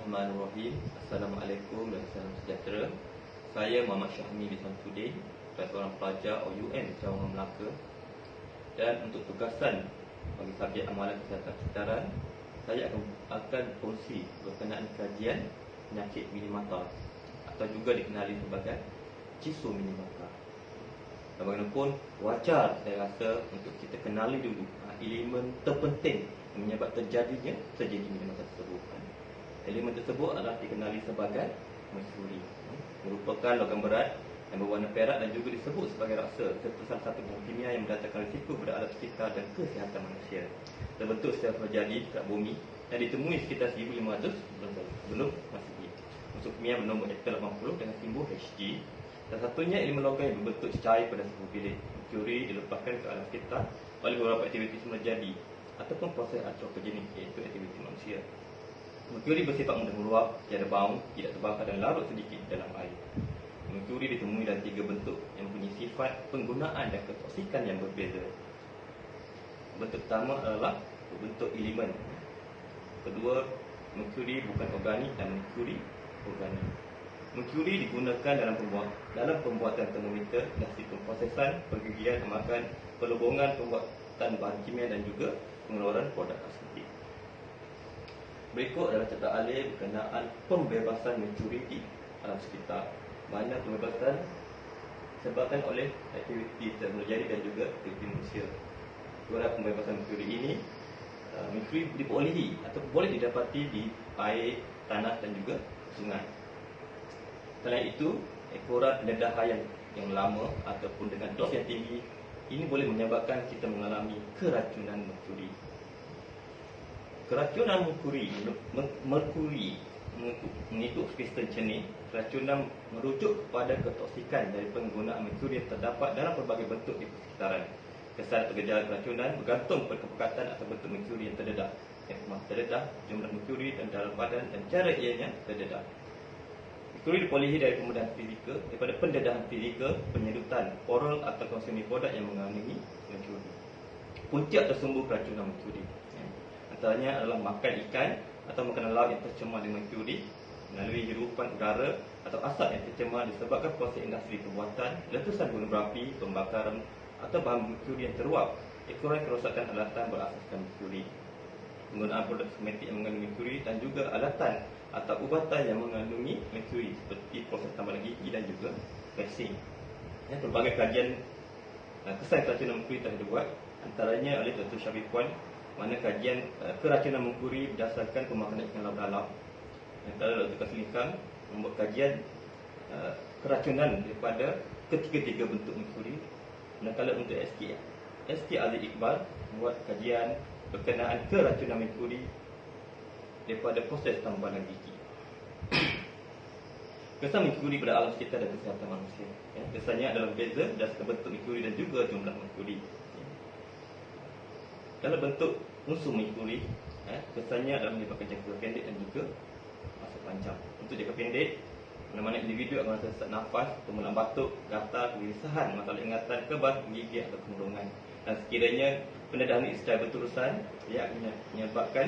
Bismillahirrahmanirrahim. Assalamualaikum dan salam sejahtera. Saya Muhammad Syahmi bin Samsudin, seorang pelajar OUM Cawangan Melaka. Dan untuk tugasan bagi subjek amalan kesihatan sekitaran, saya akan berkongsi berkenaan kajian penyakit minimata atau juga dikenali sebagai ciso minimata. Bagaimanapun wajar saya rasa untuk kita kenali dulu elemen terpenting yang menyebabkan terjadinya terjadi minimata tersebut. Elemen tersebut adalah dikenali sebagai merkuri, merupakan logam berat yang berwarna perak dan juga disebut sebagai raksa serta salah satu bahan kimia yang mendatangkan risiko pada alam sekitar dan kesihatan manusia. Terbentuk secara terjadi dekat bumi dan ditemui sekitar 1500 sebelum Masehi. Unsur kimia bernombor atom 80 dengan simbol Hg. Dan satunya elemen logam yang berbentuk cair pada suhu bilik. Merkuri dilepaskan ke alam sekitar oleh beberapa aktiviti semula jadi ataupun proses antropogenik, iaitu aktiviti manusia. Merkuri bersifat mudah meluap, tiada bau, tidak terbakar dan larut sedikit dalam air. Merkuri ditemui dalam 3 bentuk yang mempunyai sifat penggunaan dan ketoksikan yang berbeza. Bentuk pertama adalah bentuk elemen. Kedua, merkuri bukan organik dan merkuri organik. Merkuri digunakan dalam pembuatan termometer dan sistem prosesan, pergigian, makan, pelubungan pembuatan bahan kimia dan juga pengeluaran produk kosmetik. Berikut adalah catatan alih berkenaan pembebasan merkuri di alam sekitar. Mana pembebasan disebabkan oleh aktiviti terjadi dan juga aktiviti manusia. Kepada pembebasan merkuri ini, merkuri diperolehi atau boleh didapati di air, tanah dan juga sungai. Selain itu, ekoran pendedahan yang lama ataupun dengan dos yang tinggi ini boleh menyebabkan kita mengalami keracunan merkuri. Keracunan merkuri mengikut Kristen Cheney, keracunan merujuk kepada ketoksikan dari penggunaan merkuri yang terdapat dalam pelbagai bentuk di persekitaran. Kesan atau gejala keracunan bergantung pada kepekatan atau bentuk merkuri yang terdedah, terdedah, jumlah merkuri dan dalam badan dan cara ianya terdedah. Merkuri diperolehi daripada pendedahan fizikal, penyedutan oral atau konsumsi produk yang mengandungi merkuri. Punca atau sumber keracunan merkuri antaranya adalah makan ikan atau makanan laut yang tercemar dengan merkuri, melalui hirupan udara atau asap yang tercemar disebabkan proses industri perbuatan, letusan gunung berapi, pembakaran atau bahan merkuri yang teruap, ekoran kerosakan alatan berasaskan merkuri, penggunaan produk kosmetik yang mengandungi merkuri dan juga alatan atau ubatan yang mengandungi merkuri seperti proses tambahan gigi dan juga waxing. Pelbagai kajian kesan keracunan merkuri telah dibuat, antaranya oleh Dr. Syarif Puan, mana kajian keracunan merkuri berdasarkan pemakanan ikan laut dalam. Kalau Dr. Kaslinkang membuat kajian keracunan daripada ketiga-tiga bentuk merkuri. Manakala untuk SK Aziz Iqbal membuat kajian berkenaan keracunan merkuri daripada proses tambahan gigi. Kesan merkuri pada alam sekitar dan kesihatan manusia. Kesannya adalah beza berdasarkan bentuk merkuri dan juga jumlah merkuri. Dalam bentuk unsur merkuri, kesannya adalah menyebabkan jangka pendek dan juga masa panjang. Untuk jangka pendek, mana-mana individu akan merasa sesak nafas, kemudian batuk, gatal, kegelisahan, masalah ingatan, kebas, menggigil atau kemurungan. Dan sekiranya pendedahan ini secara berterusan, ia akan menyebabkan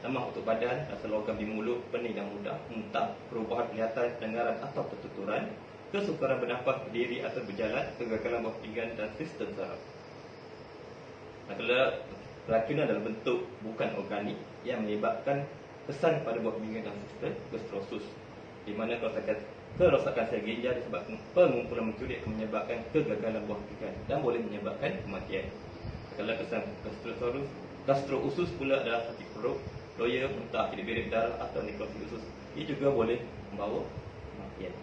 lemah otot badan, rasa logam di mulut, pening dan mudah, muntah, perubahan penglihatan, pendengaran atau pertuturan, kesukaran bernafas, berdiri atau berjalan, kegagalan buah pinggan dan sistem saraf. Adalah keracunan dalam bentuk bukan organik yang menyebabkan kesan pada buah pinggan dan sistem gastrosus, di mana kerosakan sel ginjal disebabkan pengumpulan merkuri akan menyebabkan kegagalan buah pinggan dan boleh menyebabkan kematian. Kalau kesan gastrousus pula adalah sakit perut, loya, muntah, tidak beres darah atau nekrosis usus. Ia juga boleh membawa kematian.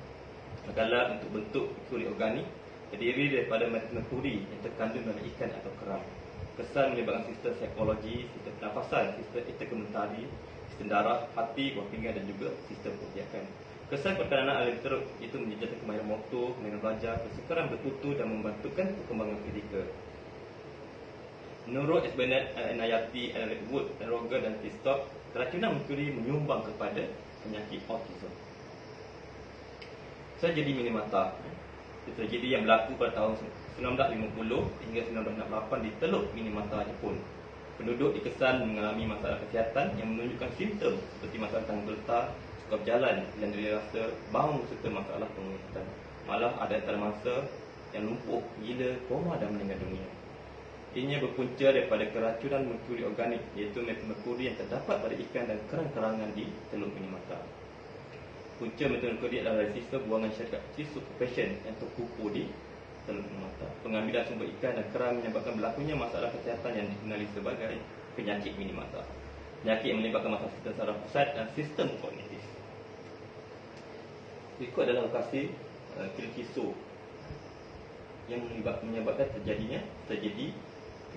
Kalau untuk bentuk merkuri organik terdiri daripada merkuri yang terkandung dalam ikan atau kerang. Kesan menyebabkan sistem psikologi, sistem pernafasan, sistem integumentari, sistem darah, hati, buah pinggan dan juga sistem perbiakan. Kesan perkanan elektrik itu menjejaskan kemahiran motor, kemahiran belajar, kesukaran bertutur dan membantukan perkembangan fizikal. Menurut S. Bernard Nayati, Wood, Roger dan Tistok, keracunan merkuri menyumbang kepada penyakit autism. Tragedi minimata. Tragedi yang berlaku pada tahun 1950 hingga 1968 di Teluk Minamata, Jepun. penduduk dikesan mengalami masalah kesihatan yang menunjukkan simptom seperti masalah tanggung getah, sukar berjalan dan dia rasa bau serta masalah penglihatan. Malah ada antara mangsa yang lumpuh, gila, koma dan meninggal dunia. Ianya berpunca daripada keracunan merkuri organik, iaitu merkuri yang terdapat pada ikan dan kerang-kerangan di teluk minimata. Punca merkuri adalah dari sisa buangan syarikat Chisu Corporation yang terkumpul di teluk minimata. Pengambilan sumber ikan dan kerang menyebabkan berlakunya masalah kesihatan yang dikenali sebagai penyakit minimata. Penyakit yang melibatkan masalah sistem saraf pusat dan sistem kognitif. Berikut adalah lokasi kilang Chisu yang menyebabkan terjadi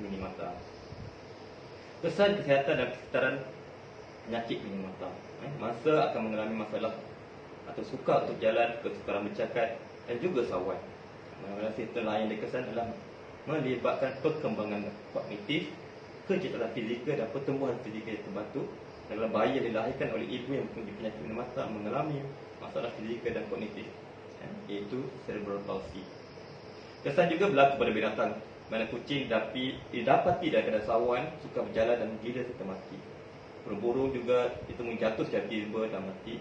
minimata. Kesan kesihatan dan kesetaraan penyakit minimata. Mangsa akan mengalami masalah atau sukar untuk jalan, kesukaran bercakap dan juga sawan. Masalah sistem lain yang dikesan adalah melibatkan perkembangan kognitif, kecerdasan fizikal dan pertumbuhan fizikal yang terbantu. Dalam bayi yang dilahirkan oleh ibu yang mempunyai penyakit minimata mengalami masalah fizikal dan kognitif, iaitu cerebral palsy. Kesan juga berlaku pada binatang, mana kucing didapati dalam keadaan sawan, sukar berjalan dan gila serta mati. Burung juga ditemui jatuh secara tiba dan mati.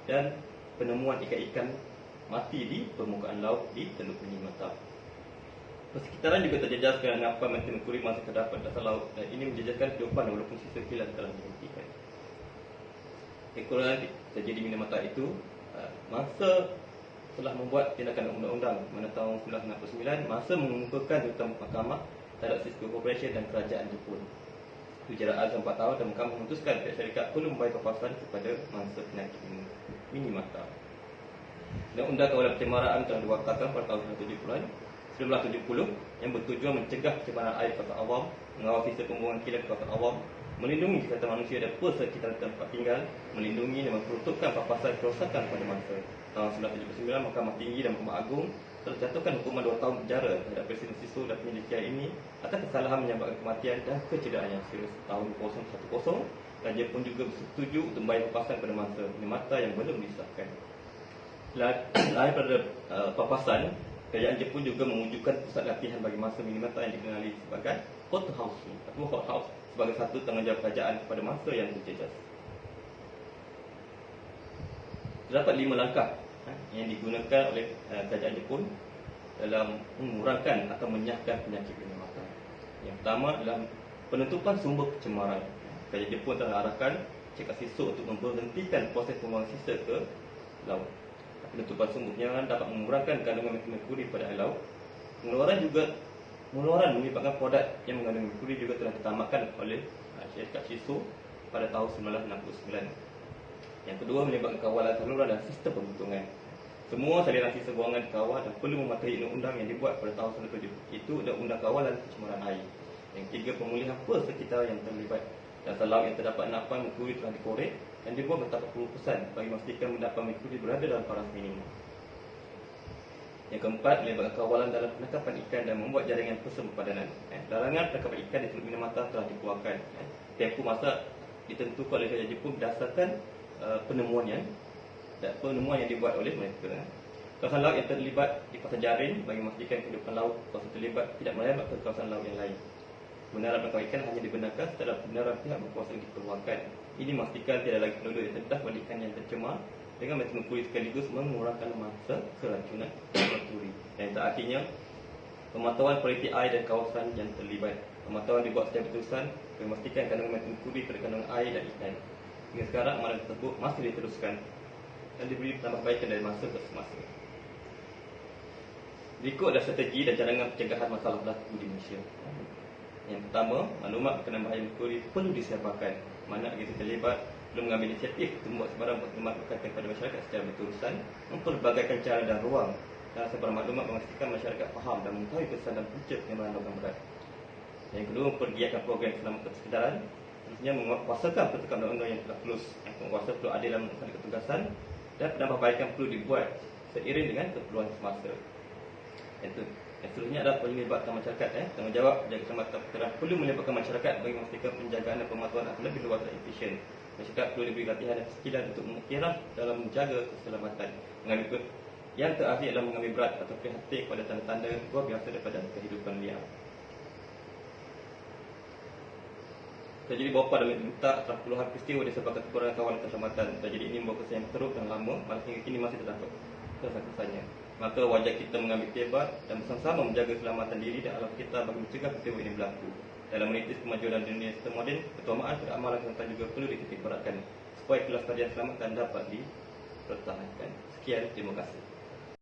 Dan penemuan ikan-ikan mati di permukaan laut di teluk minimata. Persekitaran juga terjejas kerana apa merkuri masih terdapat dasar laut, dan ini menjejaskan kehidupan walaupun sisa kilang telah dihentikan. Ekonomi terjadi minimata itu, mangsa telah membuat tindakan undang-undang mana tahun 1969, masa mengumpulkan tentang mahkamah terhadap Cisco Corporation dan kerajaan Jepun. Kejaraan 4 tahun dan mahkamah memutuskan pihak syarikat perlu membayar kepastian kepada mangsa penyakit minimata. Undang-undang Kawalan Pencemaran telah diwakilkan pada tahun 1970 yang bertujuan mencegah pencemaran air kawasan awam, mengawal sistem pembuangan kilang kawasan awam, melindungi kesihatan manusia dan persekitaran tempat tinggal, melindungi dan memperuntukkan papasan kerosakan pada mangsa. Tahun 1979, Mahkamah Tinggi dan Mahkamah Agung telah jatuhkan hukuman 2 tahun penjara terhadap Presiden Chisu dan penyelidikan ini atas kesalahan menyebabkan kematian dan kecederaan yang serius tahun 2010, dan Jepun juga bersetuju untuk membayar papasan pada mangsa minimata yang belum disahkan. Lain pada papasan, kerajaan Jepun juga mewujudkan pusat latihan bagi mangsa minimata yang dikenali sebagai hot house atau hot house sebagai satu tanggungjawab kerajaan kepada mangsa yang terjejas. Terdapat 5 langkah yang digunakan oleh kerajaan Jepun dalam mengurangkan atau menyahkan penyakit minimata. Yang pertama adalah penutupan sumber pencemaran. Kerajaan Jepun telah arahkan syarikat Chisu untuk memberhentikan proses pembuangan sisa ke laut. Penutupan sumber pencemaran dapat mengurangkan kandungan merkuri pada air laut. Pengeluaran melibatkan produk yang mengandung merkuri juga telah ditamatkan oleh syarikat Chisu pada tahun 1969. Yang kedua, melibatkan kawalan saluran dan sistem pembuangan. Semua saliran sisa buangan dikawal dan perlu mematuhi undang-undang yang dibuat pada tahun 1970, itu Undang-Undang Kawalan Pencemaran Air. Yang ketiga, pemulihan persekitaran yang terlibat. Dasar laut yang terdapat endapan merkuri telah dikorek dan dibuat bertahap 40% bagi memastikan endapan merkuri berada dalam paras minimum. Yang keempat, melibatkan kawalan dalam penangkapan ikan dan membuat jaringan persempadanan. Larangan penangkapan ikan di teluk minimata telah dikeluarkan. Tempoh masa ditentukan oleh kerajaan Jepun berdasarkan penemuan yang dibuat oleh mereka. Kawasan laut yang terlibat di kawasan jaring bagi memastikan kehidupan laut kawasan terlibat tidak merebak ke kawasan laut yang lain. Kebenaran penangkapan ikan hanya dibenarkan setelah kebenaran pihak berkuasa dikeluarkan. Ini memastikan tidak lagi penduduk yang terdedah pada ikan yang tercemar dengan merkuri sekaligus mengurangkan masa keracunan merkuri. Dan akhirnya, pemantauan kualiti air dan kawasan yang terlibat. Pemantauan dibuat secara berterusan untuk memastikan kandungan merkuri pada kandungan air dan ikan. Hingga sekarang amalan tersebut masih diteruskan dan diberi penambahbaikan dari masa ke semasa. Berikut adalah strategi dan cadangan pencegahan masalah berlaku di Malaysia. Yang pertama, maklumat berkenaan bahaya merkuri perlu disiapkan. Mana kita terlibat belum mengambil inisiatif untuk membuat sebarang maklumat berkaitan kepada masyarakat secara berterusan, memperbagaikan cara dan ruang dan sebarang maklumat memastikan masyarakat faham dan mengetahui kesan dan punca penyebaran logam berat. Yang kedua, mempergiatkan program keselamatan persekitaran. Seterusnya, menguasakan pertukaran undang-undang yang telah tulus. Penguasa perlu adil dalam melakukan ketugasan dan penambahbaikan perlu dibuat seiring dengan keperluan semasa. Yang seterusnya adalah melibatkan masyarakat. Tanggungjawab menjaga keselamatan persekitaran perlu melibatkan masyarakat bagi memastikan penjagaan dan pemantauan akan lebih luas dan efisien. Masyarakat perlu diberi latihan dan keskilan untuk mengiktiraf dalam menjaga keselamatan. Yang terakhir adalah mengambil berat atau prihatin pada tanda-tanda luar biasa daripada kehidupan liar. Terjadi beberapa dalam minta telah puluhan peristiwa disebabkan kekurangan kawalan keselamatan. Terjadi ini membawa kesan yang teruk dan lama, malah hingga kini masih terdapat kesan-kesannya. Maka wajib kita mengambil iktibar dan bersama-sama menjaga keselamatan diri dan alam kita bagi mencegah peristiwa ini berlaku. Dalam menitis kemajuan dunia sistem moden, keutamaan peramalan serta juga perlu dititik beratkan supaya kelestarian keselamatan dapat dipertahankan. Sekian, terima kasih.